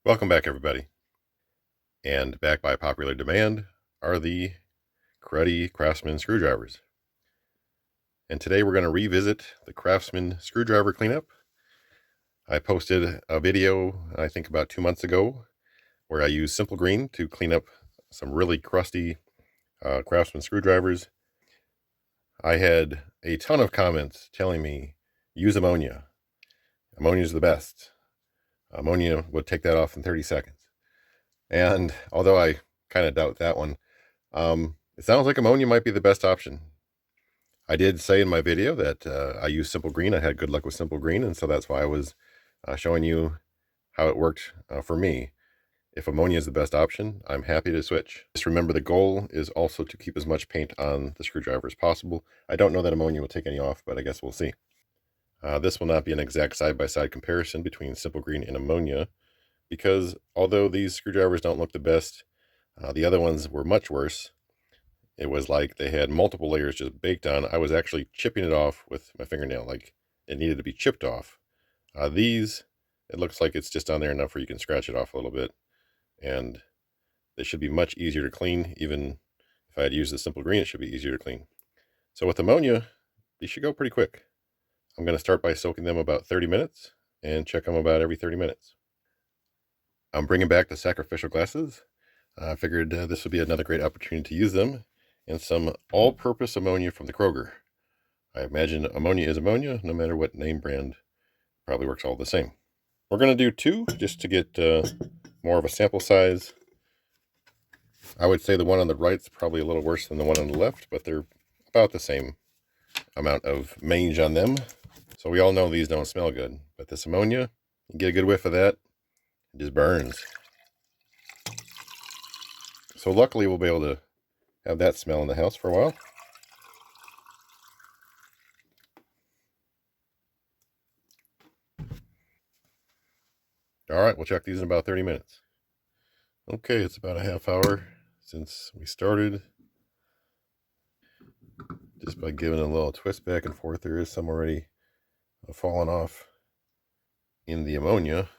Welcome back, everybody. And back by popular demand are the cruddy Craftsman screwdrivers. And today we're going to revisit the Craftsman screwdriver cleanup. I posted a video, I think about 2 months ago, where I used simple green to clean up some really crusty Craftsman screwdrivers. I had a ton of comments telling me, use ammonia. Ammonia is the best. Ammonia would take that off in 30 seconds. And although I kind of doubt that one, it sounds like ammonia might be the best option. I did say in my video that I use simple green. I had good luck with simple green, and so that's why I was showing you how it worked for me. If ammonia is the best option, I'm happy to switch. Just remember the goal is also to keep as much paint on the screwdriver as possible. I don't know that ammonia will take any off, but I guess we'll see. This will not be an exact side-by-side comparison between simple green and ammonia, because although these screwdrivers don't look the best, the other ones were much worse. It was like they had multiple layers just baked on. I was actually chipping it off with my fingernail, like it needed to be chipped off. These, it looks like it's just on there enough where you can scratch it off a little bit, and they should be much easier to clean. Even if I had used the simple green, it should be easier to clean. So with ammonia, these should go pretty quick. I'm going to start by soaking them about 30 minutes and check them about every 30 minutes. I'm bringing back the sacrificial glasses. I figured this would be another great opportunity to use them, and some all-purpose ammonia from the Kroger. I imagine ammonia is ammonia, no matter what name brand. Probably works all the same. We're going to do 2 just to get more of a sample size. I would say the one on the right's probably a little worse than the one on the left, but they're about the same amount of mange on them. So we all know these don't smell good, but this ammonia, you get a good whiff of that, it just burns. So luckily we'll be able to have that smell in the house for a while. All right, we'll check these in about 30 minutes. Okay, it's about a half hour since we started. Just by giving a little twist back and forth, there is some already falling off in the ammonia.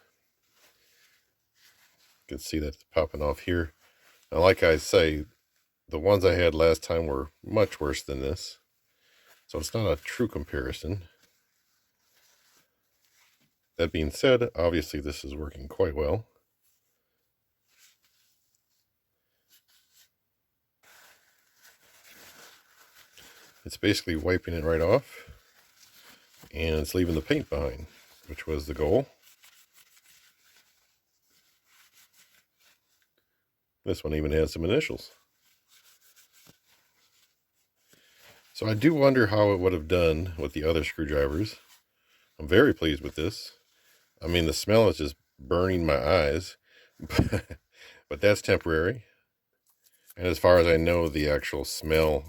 You can see that it's popping off here. Now, like I say, the ones I had last time were much worse than this, so it's not a true comparison. That being said, obviously this is working quite well. It's basically wiping it right off, and it's leaving the paint behind, which was the goal. This one even has some initials. So I do wonder how it would have done with the other screwdrivers. I'm very pleased with this. I mean, the smell is just burning my eyes, but that's temporary. And as far as I know, the actual smell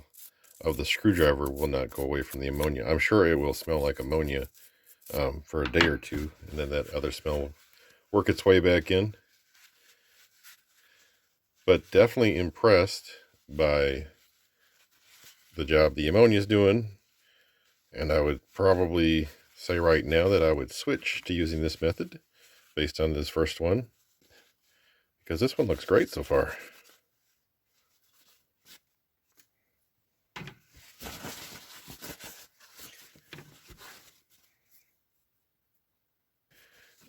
of the screwdriver will not go away from the ammonia. I'm sure it will smell like ammonia for a day or two, and then that other smell will work its way back in. But definitely impressed by the job the ammonia is doing, and I would probably say right now that I would switch to using this method based on this first one, because this one looks great so far.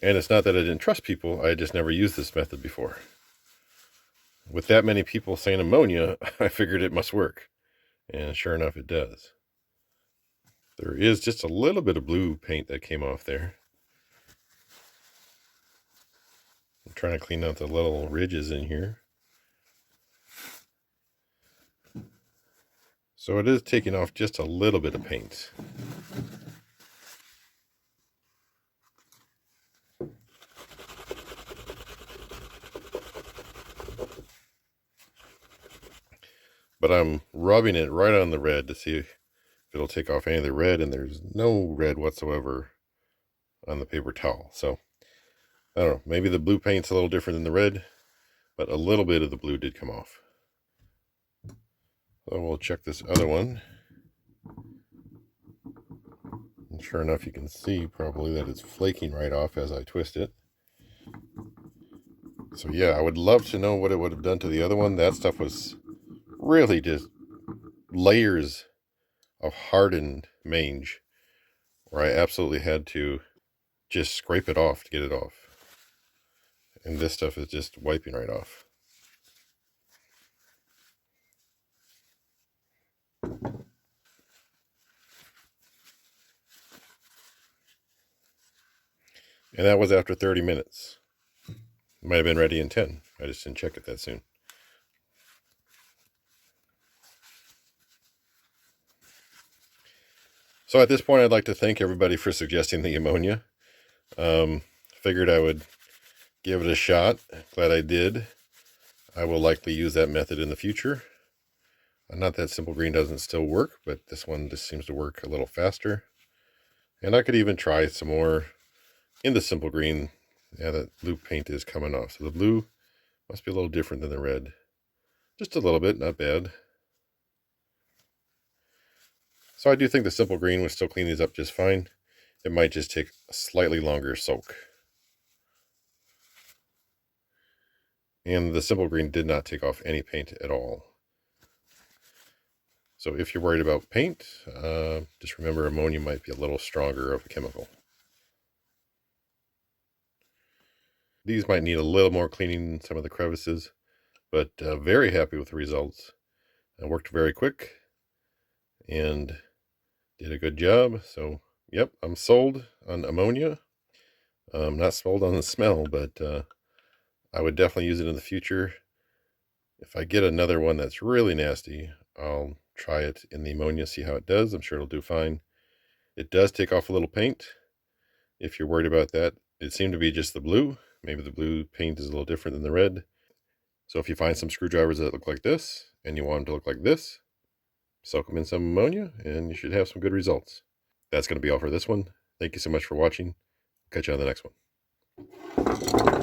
And it's not that I didn't trust people, I just never used this method before. With that many people saying ammonia, I figured it must work. And sure enough, it does. There is just a little bit of blue paint that came off there. I'm trying to clean out the little ridges in here. So it is taking off just a little bit of paint. But I'm rubbing it right on the red to see if it'll take off any of the red, and there's no red whatsoever on the paper towel. So I don't know, maybe the blue paint's a little different than the red, but a little bit of the blue did come off. So we'll check this other one. And sure enough, you can see probably that it's flaking right off as I twist it. So yeah, I would love to know what it would have done to the other one. That stuff was really just layers of hardened mange, where I absolutely had to just scrape it off to get it off. And this stuff is just wiping right off. And that was after 30 minutes. Might have been ready in 10. I just didn't check it that soon. So at this point, I'd like to thank everybody for suggesting the ammonia. Figured I would give it a shot. Glad I did. I will likely use that method in the future. Not that Simple Green doesn't still work, but this one just seems to work a little faster. And I could even try some more in the Simple Green. Yeah, that blue paint is coming off. So the blue must be a little different than the red. Just a little bit, not bad. So I do think the Simple Green would still clean these up just fine. It might just take a slightly longer soak. And the Simple Green did not take off any paint at all. So if you're worried about paint, just remember ammonia might be a little stronger of a chemical. These might need a little more cleaning in some of the crevices, but very happy with the results. It worked very quick and did a good job. So, yep, I'm sold on ammonia. Not sold on the smell, but I would definitely use it in the future. If I get another one that's really nasty, I'll try it in the ammonia, see how it does. I'm sure it'll do fine. It does take off a little paint. If you're worried about that, it seemed to be just the blue. Maybe the blue paint is a little different than the red. So if you find some screwdrivers that look like this, and you want them to look like this, soak them in some ammonia, and you should have some good results. That's going to be all for this one. Thank you so much for watching. Catch you on the next one.